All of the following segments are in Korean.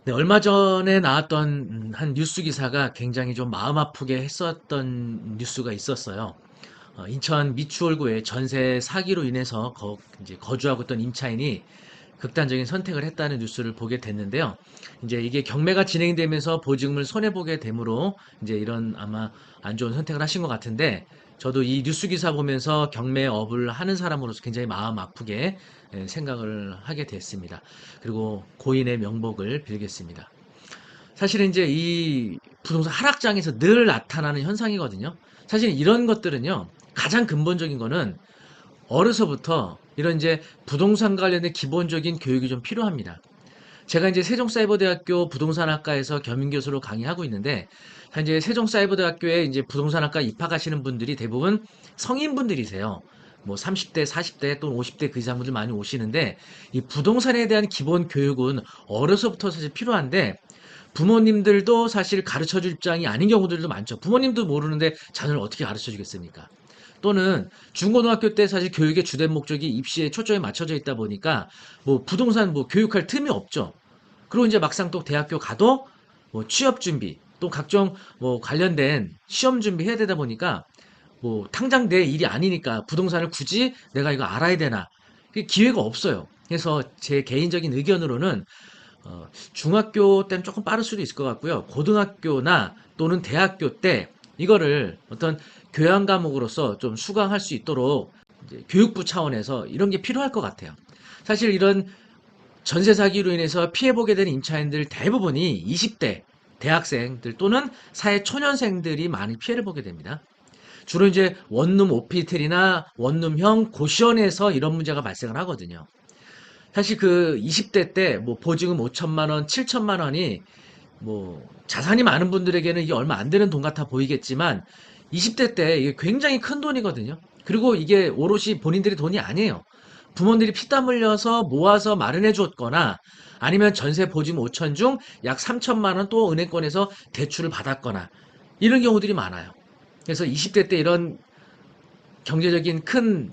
네, 얼마 전에 나왔던 한 뉴스 기사가 굉장히 좀 마음 아프게 했었던 뉴스가 있었어요. 인천 미추홀구의 전세 사기로 인해서 이제 거주하고 있던 임차인이 극단적인 선택을 했다는 뉴스를 보게 됐는데요. 이제 이게 경매가 진행되면서 보증금을 손해보게 되므로 이제 이런 아마 안 좋은 선택을 하신 것 같은데, 저도 이 뉴스 기사 보면서 경매업을 하는 사람으로서 굉장히 마음 아프게 생각을 하게 됐습니다. 그리고 고인의 명복을 빌겠습니다. 사실은 이제 이 부동산 하락장에서 늘 나타나는 현상이거든요. 사실 이런 것들은요, 가장 근본적인 거는 어려서부터 이런 이제 부동산 관련된 기본적인 교육이 좀 필요합니다. 제가 이제 세종사이버대학교 부동산학과에서 겸임교수로 강의하고 있는데, 현재 세종사이버대학교에 이제 부동산학과 입학하시는 분들이 대부분 성인분들이세요. 뭐 30대, 40대 또는 50대 그 이상 분들 많이 오시는데, 이 부동산에 대한 기본 교육은 어려서부터 사실 필요한데, 부모님들도 사실 가르쳐 줄 입장이 아닌 경우들도 많죠. 부모님도 모르는데 자녀를 어떻게 가르쳐 주겠습니까? 또는 중고등학교 때 사실 교육의 주된 목적이 입시에 초점이 맞춰져 있다 보니까 뭐 부동산 뭐 교육할 틈이 없죠. 그리고 이제 막상 또 대학교 가도 뭐 취업 준비 또 각종 뭐 관련된 시험 준비해야 되다 보니까 뭐 당장 내 일이 아니니까 부동산을 굳이 내가 이거 알아야 되나, 기회가 없어요. 그래서 제 개인적인 의견으로는 중학교 때는 조금 빠를 수도 있을 것 같고요. 고등학교나 또는 대학교 때 이거를 어떤 교양 과목으로서 좀 수강할 수 있도록 이제 교육부 차원에서 이런 게 필요할 것 같아요. 사실 이런 전세 사기로 인해서 피해보게 되는 임차인들 대부분이 20대 대학생들 또는 사회 초년생들이 많이 피해를 보게 됩니다. 주로 이제 원룸 오피스텔이나 원룸형 고시원에서 이런 문제가 발생을 하거든요. 사실 그 20대 때 뭐 보증금 5천만 원, 7천만 원이 뭐 자산이 많은 분들에게는 이게 얼마 안 되는 돈 같아 보이겠지만 20대 때 이게 굉장히 큰 돈이거든요. 그리고 이게 오롯이 본인들의 돈이 아니에요. 부모들이 피땀 흘려서 모아서 마련해 줬거나 아니면 전세 보증 5천 중 약 3천만 원 또 은행권에서 대출을 받았거나 이런 경우들이 많아요. 그래서 20대 때 이런 경제적인 큰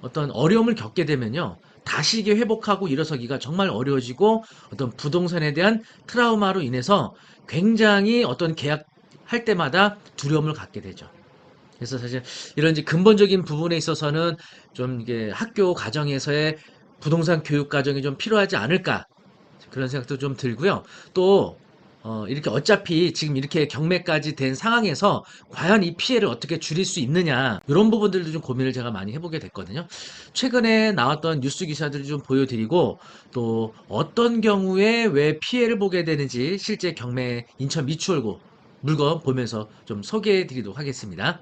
어떤 어려움을 겪게 되면요. 다시 이게 회복하고 일어서기가 정말 어려워지고 어떤 부동산에 대한 트라우마로 인해서 굉장히 어떤 계약할 때마다 두려움을 갖게 되죠. 그래서 사실 이런 이제 근본적인 부분에 있어서는 좀 이게 학교 과정에서의 부동산 교육 과정이 좀 필요하지 않을까 그런 생각도 좀 들고요. 또 이렇게 어차피 지금 이렇게 경매까지 된 상황에서 과연 이 피해를 어떻게 줄일 수 있느냐 이런 부분들도 좀 고민을 제가 많이 해보게 됐거든요. 최근에 나왔던 뉴스 기사들을 좀 보여드리고 또 어떤 경우에 왜 피해를 보게 되는지 실제 경매 인천 미추홀구 물건 보면서 좀 소개해 드리도록 하겠습니다.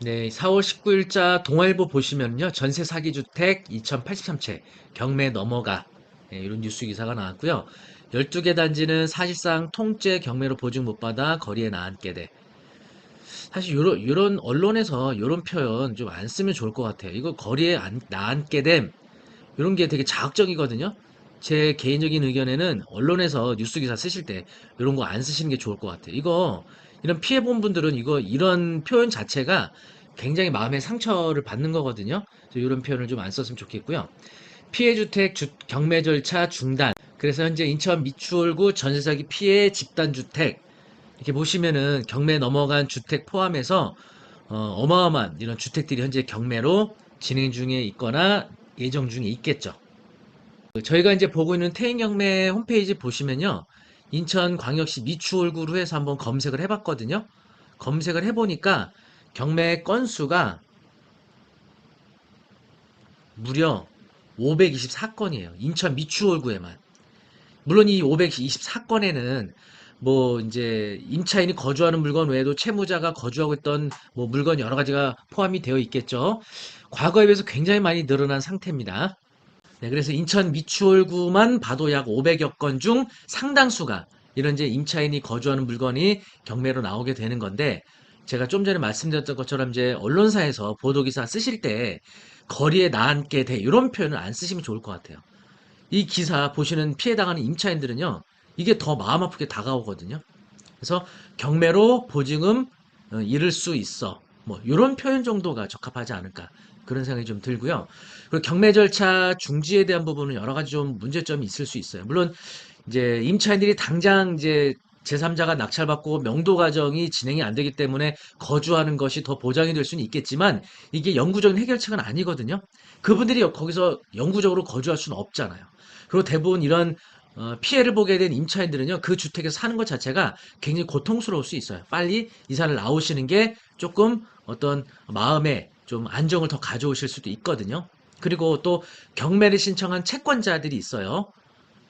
네, 4월 19일자 동아일보 보시면요. 전세 사기 주택 2083채 경매 넘어가, 이런 뉴스 기사가 나왔고요. 12개 단지는 사실상 통째 경매로 보증 못 받아 거리에 나앉게 돼. 사실 요런 언론에서 요런 표현 좀 안 쓰면 좋을 것 같아요. 이거 거리에 나앉게 됨. 요런 게 되게 자극적이거든요. 제 개인적인 의견에는 언론에서 뉴스 기사 쓰실 때 요런 거 안 쓰시는 게 좋을 것 같아요. 이거 이런 피해 본 분들은 이거 이런 표현 자체가 굉장히 마음의 상처를 받는 거거든요. 그래서 이런 표현을 좀 안 썼으면 좋겠고요. 피해 주택 경매 절차 중단. 그래서 현재 인천 미추홀구 전세 사기 피해 집단 주택 이렇게 보시면은 경매 넘어간 주택 포함해서 어마어마한 이런 주택들이 현재 경매로 진행 중에 있거나 예정 중에 있겠죠. 저희가 이제 보고 있는 태인경매 홈페이지 보시면요. 인천광역시 미추홀구로 해서 한번 검색을 해봤거든요. 검색을 해보니까 경매 건수가 무려 524건이에요. 인천 미추홀구에만. 물론 이 524건에는 뭐 이제 임차인이 거주하는 물건 외에도 채무자가 거주하고 있던 뭐 물건 여러 가지가 포함이 되어 있겠죠. 과거에 비해서 굉장히 많이 늘어난 상태입니다. 네, 그래서 인천 미추홀구만 봐도 약 500여 건 중 상당수가 이런 이제 임차인이 거주하는 물건이 경매로 나오게 되는 건데, 제가 좀 전에 말씀드렸던 것처럼 이제 언론사에서 보도기사 쓰실 때 거리에 나앉게 돼 이런 표현을 안 쓰시면 좋을 것 같아요. 이 기사 보시는 피해 당하는 임차인들은요, 이게 더 마음 아프게 다가오거든요. 그래서 경매로 보증금 잃을 수 있어. 뭐 이런 표현 정도가 적합하지 않을까 그런 생각이 좀 들고요. 그리고 경매 절차 중지에 대한 부분은 여러 가지 좀 문제점이 있을 수 있어요. 물론 이제 임차인들이 당장 이제 제3자가 낙찰받고 명도 과정이 진행이 안 되기 때문에 거주하는 것이 더 보장이 될 수는 있겠지만 이게 영구적인 해결책은 아니거든요. 그분들이 거기서 영구적으로 거주할 수는 없잖아요. 그리고 대부분 이런 피해를 보게 된 임차인들은요, 그 주택에서 사는 것 자체가 굉장히 고통스러울 수 있어요. 빨리 이사를 나오시는 게 조금 어떤 마음에 좀 안정을 더 가져오실 수도 있거든요. 그리고 또 경매를 신청한 채권자들이 있어요.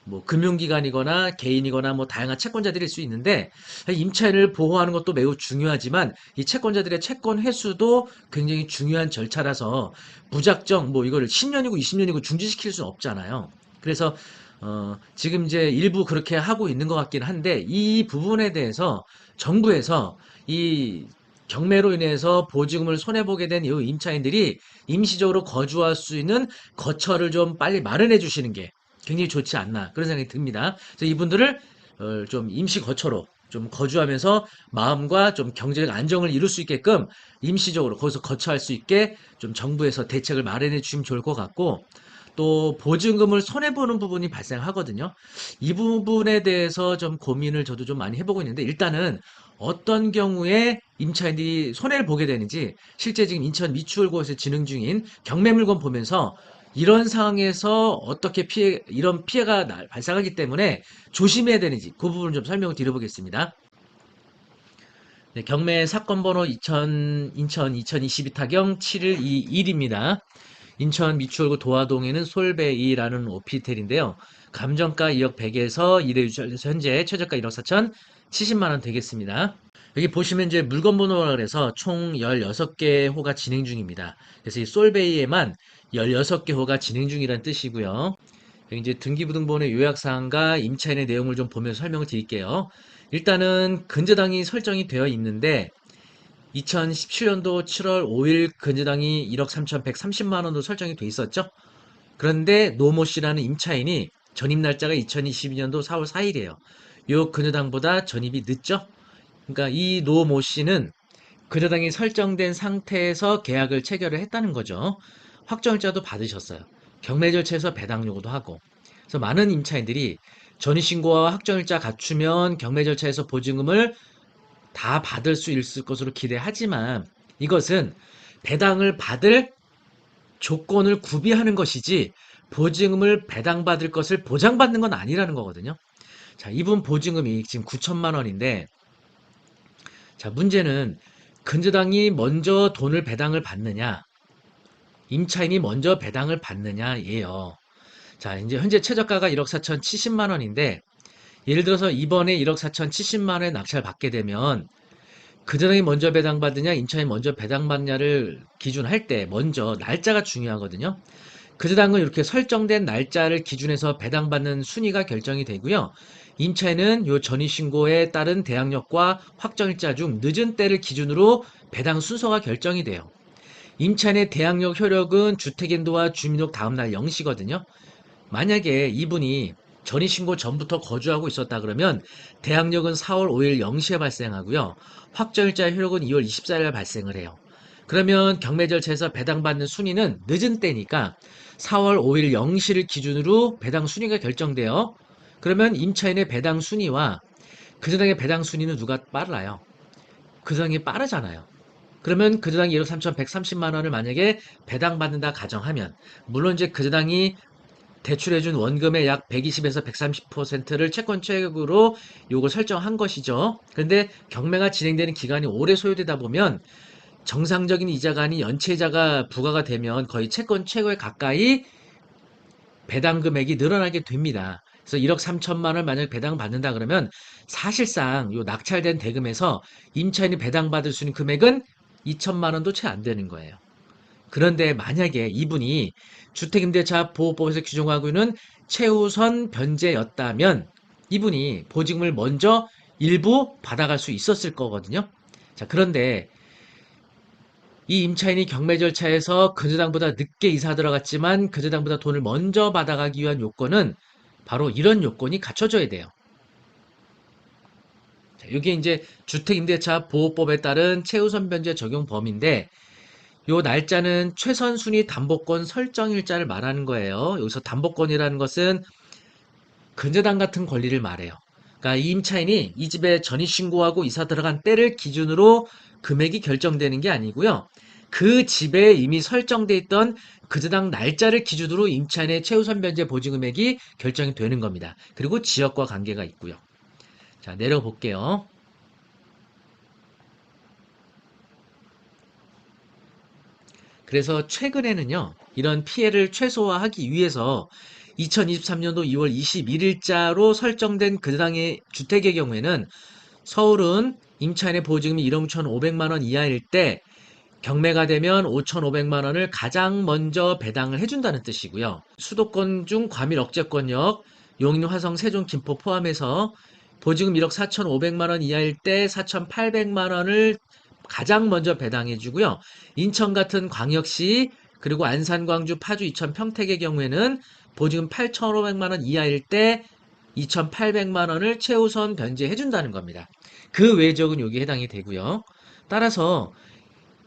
뭐 금융기관이거나 개인이거나 뭐 다양한 채권자들일 수 있는데 임차인을 보호하는 것도 매우 중요하지만 이 채권자들의 채권 회수도 굉장히 중요한 절차라서 무작정 뭐 이거를 10년이고 20년이고 중지시킬 수는 없잖아요. 그래서 지금 이제 일부 그렇게 하고 있는 것 같긴 한데 이 부분에 대해서 정부에서 이 경매로 인해서 보증금을 손해보게 된 이 임차인들이 임시적으로 거주할 수 있는 거처를 좀 빨리 마련해 주시는 게 굉장히 좋지 않나 그런 생각이 듭니다. 그래서 이분들을 좀 임시 거처로 좀 거주하면서 마음과 좀 경제적 안정을 이룰 수 있게끔 임시적으로 거기서 거처할 수 있게 좀 정부에서 대책을 마련해 주시면 좋을 것 같고 또 보증금을 손해보는 부분이 발생하거든요. 이 부분에 대해서 좀 고민을 저도 좀 많이 해보고 있는데 일단은 어떤 경우에 임차인들이 손해를 보게 되는지 실제 지금 인천 미추홀구에서 진행 중인 경매물건 보면서 이런 상황에서 어떻게 이런 피해가 발생하기 때문에 조심해야 되는지 그 부분을 좀 설명을 드려보겠습니다. 네, 경매 사건 번호 인천 2022 타경 7121입니다. 인천 미추홀구 도화동에는 솔베이라는 오피텔인데요. 감정가 2억 100에서 1회 유찰에서 현재 최저가 1억 4천 70만 원 되겠습니다. 여기 보시면 이제 물건 번호라 그래서 총 16개 호가 진행 중입니다. 그래서 이 솔베이에만 16개 호가 진행 중이라는 뜻이고요. 여기 이제 등기부등본의 요약사항과 임차인의 내용을 좀 보면서 설명을 드릴게요. 일단은 근저당이 설정이 되어 있는데 2017년도 7월 5일 근저당이 1억 3,130만 원으로 설정이 돼 있었죠. 그런데 노모 씨라는 임차인이 전입 날짜가 2022년도 4월 4일이에요. 요 근저당보다 전입이 늦죠. 그러니까 이 노모 씨는 근저당이 설정된 상태에서 계약을 체결을 했다는 거죠. 확정일자도 받으셨어요. 경매 절차에서 배당 요구도 하고. 그래서 많은 임차인들이 전입신고와 확정일자 갖추면 경매 절차에서 보증금을 다 받을 수 있을 것으로 기대하지만 이것은 배당을 받을 조건을 구비하는 것이지 보증금을 배당받을 것을 보장받는 건 아니라는 거거든요. 자, 이분 보증금이 지금 9천만 원인데 자, 문제는 근저당이 먼저 돈을 배당을 받느냐, 임차인이 먼저 배당을 받느냐예요. 자, 이제 현재 최저가가 1억 4천 70만 원인데 예를 들어서 이번에 1억 4천 70만 원에 낙찰 받게 되면 그전에 먼저 배당받느냐, 임차인이 먼저 배당받느냐를 기준할 때 먼저 날짜가 중요하거든요. 그저당은 이렇게 설정된 날짜를 기준해서 배당받는 순위가 결정이 되고요. 임차인은 요 전입신고에 따른 대항력과 확정일자 중 늦은 때를 기준으로 배당 순서가 결정이 돼요. 임차인의 대항력 효력은 주택인도와 주민등록 다음날 0시거든요. 만약에 이분이 전입신고 전부터 거주하고 있었다 그러면 대항력은 4월 5일 0시에 발생하고요. 확정일자 효력은 2월 24일 발생을 해요. 그러면 경매 절차에서 배당받는 순위는 늦은 때니까 4월 5일 0시를 기준으로 배당 순위가 결정돼요. 그러면 임차인의 배당 순위와 그저당의 배당 순위는 누가 빨라요? 그저당이 빠르잖아요. 그러면 그저당이 1억 3,130만 원을 만약에 배당받는다 가정하면 물론 이제 그저당이 대출해준 원금의 약 120에서 130%를 채권 최고로 요걸 설정한 것이죠. 그런데 경매가 진행되는 기간이 오래 소요되다 보면 정상적인 이자가 아닌 연체이자가 부과가 되면 거의 채권 최고에 가까이 배당 금액이 늘어나게 됩니다. 그래서 1억 3천만 원 만약 배당받는다 그러면 사실상 요 낙찰된 대금에서 임차인이 배당받을 수 있는 금액은 2천만 원도 채 안 되는 거예요. 그런데 만약에 이분이 주택임대차 보호법에서 규정하고 있는 최우선 변제였다면 이분이 보증금을 먼저 일부 받아갈 수 있었을 거거든요. 자, 그런데 이 임차인이 경매 절차에서 근저당보다 늦게 이사 들어갔지만 근저당보다 돈을 먼저 받아가기 위한 요건은 바로 이런 요건이 갖춰져야 돼요. 자, 이게 이제 주택임대차 보호법에 따른 최우선 변제 적용 범위인데 요 날짜는 최선순위 담보권 설정일자를 말하는 거예요. 여기서 담보권이라는 것은 근저당 같은 권리를 말해요. 그러니까 이 임차인이 이 집에 전입신고하고 이사 들어간 때를 기준으로 금액이 결정되는 게 아니고요. 그 집에 이미 설정돼 있던 근저당 날짜를 기준으로 임차인의 최우선 변제 보증 금액이 결정이 되는 겁니다. 그리고 지역과 관계가 있고요. 자, 내려볼게요. 그래서 최근에는요, 이런 피해를 최소화하기 위해서 2023년도 2월 21일자로 설정된 근저당의 주택의 경우에는 서울은 임차인의 보증금이 1억 6,500만 원 이하일 때 경매가 되면 5,500만 원을 가장 먼저 배당을 해준다는 뜻이고요. 수도권 중 과밀 억제권역, 용인, 화성, 세종, 김포 포함해서 보증금 1억 4,500만 원 이하일 때 4,800만 원을 가장 먼저 배당해주고요. 인천 같은 광역시 그리고 안산, 광주, 파주, 이천, 평택의 경우에는 보증금 8,500만 원 이하일 때 2,800만 원을 최우선 변제해준다는 겁니다. 그 외 지역은 여기에 해당이 되고요. 따라서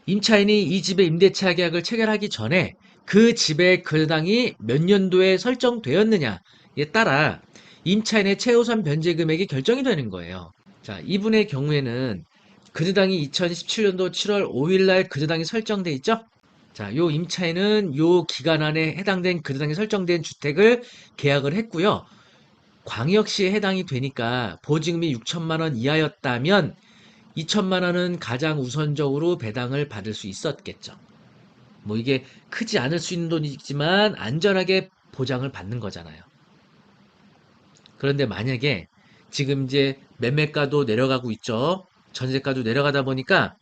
임차인이 이 집의 임대차 계약을 체결하기 전에 그 집의 근당이 몇 년도에 설정되었느냐에 따라 임차인의 최우선 변제 금액이 결정이 되는 거예요. 자, 이분의 경우에는 근저당이 2017년도 7월 5일 날 근저당이 설정돼 있죠? 자, 요 임차인은 요 기간 안에 해당된 근저당이 설정된 주택을 계약을 했고요. 광역시에 해당이 되니까 보증금이 6천만 원 이하였다면 2천만 원은 가장 우선적으로 배당을 받을 수 있었겠죠. 뭐 이게 크지 않을 수 있는 돈이지만 안전하게 보장을 받는 거잖아요. 그런데 만약에 지금 이제 매매가도 내려가고 있죠. 전세가도 내려가다 보니까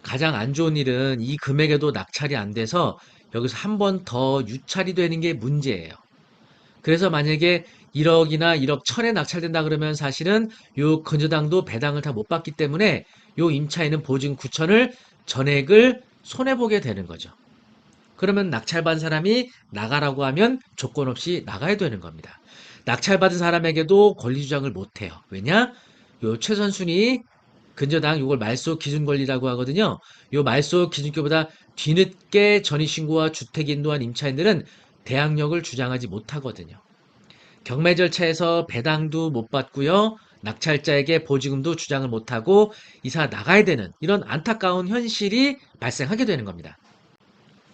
가장 안 좋은 일은 이 금액에도 낙찰이 안 돼서 여기서 한 번 더 유찰이 되는 게 문제예요. 그래서 만약에 1억이나 1억 천에 낙찰된다 그러면 사실은 요 근저당도 배당을 다 못 받기 때문에 요 임차인은 보증 9천을 전액을 손해보게 되는 거죠. 그러면 낙찰받은 사람이 나가라고 하면 조건 없이 나가야 되는 겁니다. 낙찰받은 사람에게도 권리 주장을 못 해요. 왜냐? 요 최선 순위 근저당 요걸 말소 기준 권리라고 하거든요. 요 말소 기준기보다 뒤늦게 전입신고와 주택 인도한 임차인들은 대항력을 주장하지 못하거든요. 경매 절차에서 배당도 못 받고요. 낙찰자에게 보증금도 주장을 못하고 이사 나가야 되는 이런 안타까운 현실이 발생하게 되는 겁니다.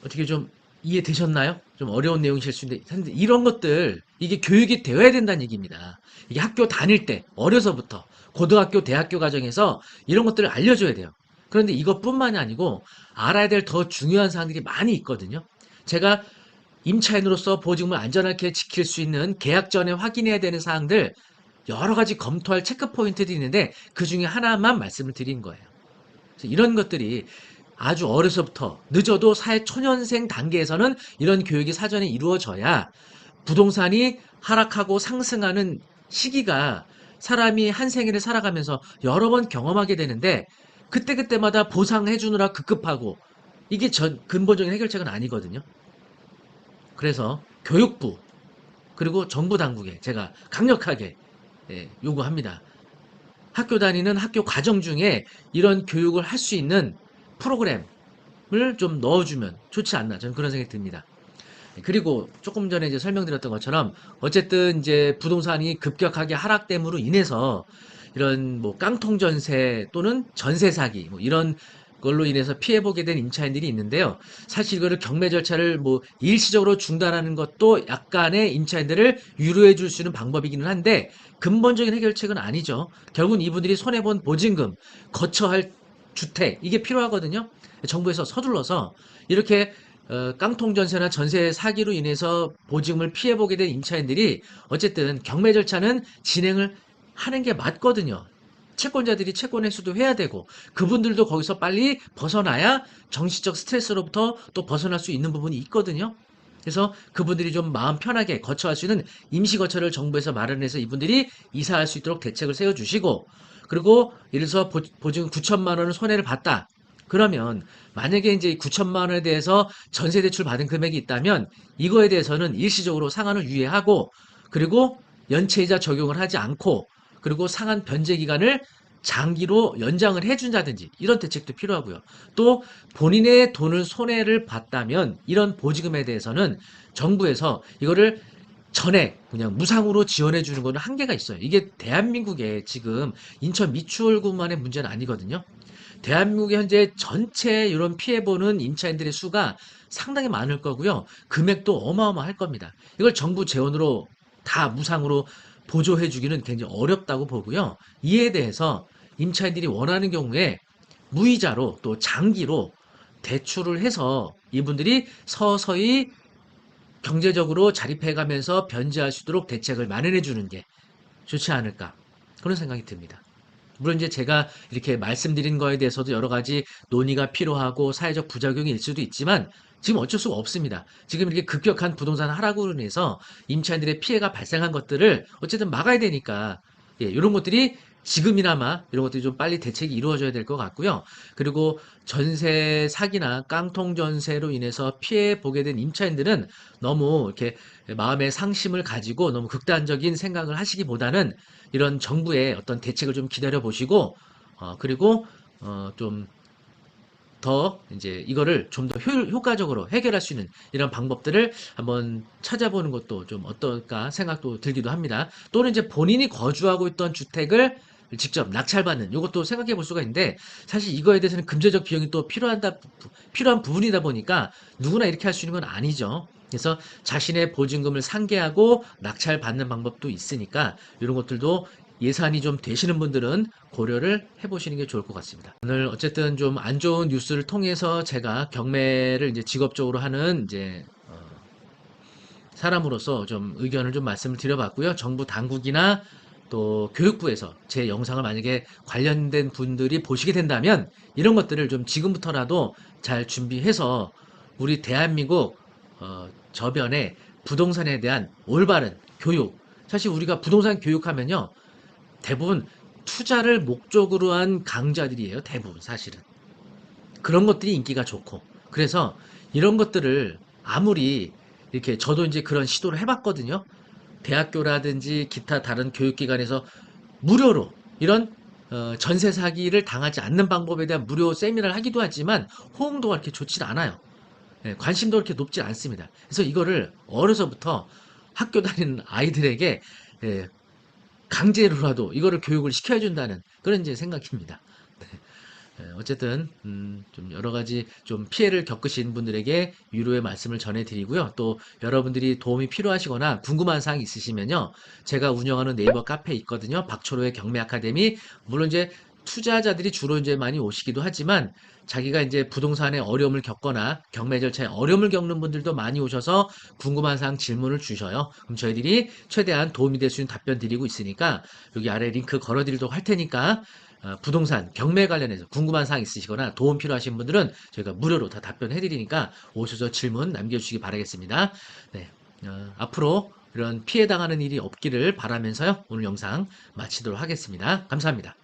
어떻게 좀 이해되셨나요? 좀 어려운 내용이실 수 있는데 이런 것들 이게 교육이 되어야 된다는 얘기입니다. 이게 학교 다닐 때 어려서부터 고등학교, 대학교 과정에서 이런 것들을 알려줘야 돼요. 그런데 이것뿐만이 아니고 알아야 될 더 중요한 사항들이 많이 있거든요. 제가 임차인으로서 보증금을 안전하게 지킬 수 있는 계약 전에 확인해야 되는 사항들 여러 가지 검토할 체크 포인트들이 있는데 그 중에 하나만 말씀을 드린 거예요. 그래서 이런 것들이 아주 어려서부터 늦어도 사회 초년생 단계에서는 이런 교육이 사전에 이루어져야 부동산이 하락하고 상승하는 시기가 사람이 한 생애를 살아가면서 여러 번 경험하게 되는데 그때그때마다 보상해 주느라 급급하고 이게 근본적인 해결책은 아니거든요. 그래서 교육부 그리고 정부 당국에 제가 강력하게 요구합니다. 학교 다니는 학교 과정 중에 이런 교육을 할 수 있는 프로그램을 좀 넣어주면 좋지 않나 저는 그런 생각이 듭니다. 그리고 조금 전에 이제 설명드렸던 것처럼 어쨌든 이제 부동산이 급격하게 하락됨으로 인해서 이런 뭐 깡통 전세 또는 전세 사기 뭐 이런 걸로 인해서 피해보게 된 임차인들이 있는데요. 사실 이거를 경매 절차를 뭐 일시적으로 중단하는 것도 약간의 임차인들을 유로해 줄 수 있는 방법이기는 한데 근본적인 해결책은 아니죠. 결국은 이분들이 손해본 보증금, 거처할 주택 이게 필요하거든요. 정부에서 서둘러서 이렇게 깡통 전세나 전세 사기로 인해서 보증을 피해보게 된 임차인들이 어쨌든 경매 절차는 진행을 하는 게 맞거든요. 채권자들이 채권 회수도 해야 되고 그분들도 거기서 빨리 벗어나야 정신적 스트레스로부터 또 벗어날 수 있는 부분이 있거든요. 그래서 그분들이 좀 마음 편하게 거처할 수 있는 임시거처를 정부에서 마련해서 이분들이 이사할 수 있도록 대책을 세워주시고 그리고 예를 들어서 보증 9천만 원을 손해를 봤다. 그러면 만약에 이제 9천만 원에 대해서 전세 대출 받은 금액이 있다면 이거에 대해서는 일시적으로 상한을 유예하고 그리고 연체이자 적용을 하지 않고 그리고 상한 변제 기간을 장기로 연장을 해준다든지 이런 대책도 필요하고요. 또 본인의 돈을 손해를 봤다면 이런 보증금에 대해서는 정부에서 이거를 전액 그냥 무상으로 지원해 주는 거는 한계가 있어요. 이게 대한민국에 지금 인천 미추홀구만의 문제는 아니거든요. 대한민국의 현재 전체 이런 피해보는 임차인들의 수가 상당히 많을 거고요. 금액도 어마어마할 겁니다. 이걸 정부 재원으로 다 무상으로 보조해 주기는 굉장히 어렵다고 보고요. 이에 대해서 임차인들이 원하는 경우에 무이자로 또 장기로 대출을 해서 이분들이 서서히 경제적으로 자립해 가면서 변제할 수 있도록 대책을 마련해 주는 게 좋지 않을까. 그런 생각이 듭니다. 물론 이제 제가 이렇게 말씀드린 거에 대해서도 여러 가지 논의가 필요하고 사회적 부작용이 있을 수도 있지만 지금 어쩔 수가 없습니다. 지금 이렇게 급격한 부동산 하락으로 인해서 임차인들의 피해가 발생한 것들을 어쨌든 막아야 되니까 예, 이런 것들이 지금이나마 이런 것들이 좀 빨리 대책이 이루어져야 될 것 같고요. 그리고 전세 사기나 깡통 전세로 인해서 피해 보게 된 임차인들은 너무 이렇게 마음의 상심을 가지고 너무 극단적인 생각을 하시기보다는 이런 정부의 어떤 대책을 좀 기다려 보시고 그리고 좀 더 이제 이거를 좀 더 효과적으로 해결할 수 있는 이런 방법들을 한번 찾아보는 것도 좀 어떨까 생각도 들기도 합니다. 또는 이제 본인이 거주하고 있던 주택을 직접 낙찰받는 이것도 생각해 볼 수가 있는데 사실 이거에 대해서는 금전적 비용이 또 필요한 부분이다 보니까 누구나 이렇게 할 수 있는 건 아니죠. 그래서 자신의 보증금을 상계하고 낙찰받는 방법도 있으니까 이런 것들도 예산이 좀 되시는 분들은 고려를 해보시는 게 좋을 것 같습니다. 오늘 어쨌든 좀 안 좋은 뉴스를 통해서 제가 경매를 이제 직업적으로 하는 이제 사람으로서 좀 의견을 좀 말씀을 드려봤고요. 정부 당국이나 또 교육부에서 제 영상을 만약에 관련된 분들이 보시게 된다면 이런 것들을 좀 지금부터라도 잘 준비해서 우리 대한민국 저변에 부동산에 대한 올바른 교육. 사실 우리가 부동산 교육하면요. 대부분 투자를 목적으로 한 강좌들이에요. 대부분 사실은. 그런 것들이 인기가 좋고. 그래서 이런 것들을 아무리 이렇게 저도 이제 그런 시도를 해봤거든요. 대학교라든지 기타 다른 교육기관에서 무료로 이런 전세 사기를 당하지 않는 방법에 대한 무료 세미나를 하기도 하지만 호응도가 그렇게 좋지 않아요. 예, 관심도 그렇게 높지 않습니다. 그래서 이거를 어려서부터 학교 다니는 아이들에게 예, 강제로라도 이거를 교육을 시켜야 준다는 그런 이제 생각입니다. 예, 어쨌든 좀 여러 가지 좀 피해를 겪으신 분들에게 위로의 말씀을 전해드리고요. 또 여러분들이 도움이 필요하시거나 궁금한 사항이 있으시면요. 제가 운영하는 네이버 카페 있거든요. 박초로의 경매 아카데미. 물론 이제 투자자들이 주로 이제 많이 오시기도 하지만 자기가 이제 부동산에 어려움을 겪거나 경매 절차에 어려움을 겪는 분들도 많이 오셔서 궁금한 사항 질문을 주셔요. 그럼 저희들이 최대한 도움이 될 수 있는 답변 드리고 있으니까 여기 아래 링크 걸어드리도록 할 테니까 부동산 경매 관련해서 궁금한 사항 있으시거나 도움 필요하신 분들은 저희가 무료로 다 답변해 드리니까 오셔서 질문 남겨주시기 바라겠습니다. 네, 앞으로 이런 피해 당하는 일이 없기를 바라면서요. 오늘 영상 마치도록 하겠습니다. 감사합니다.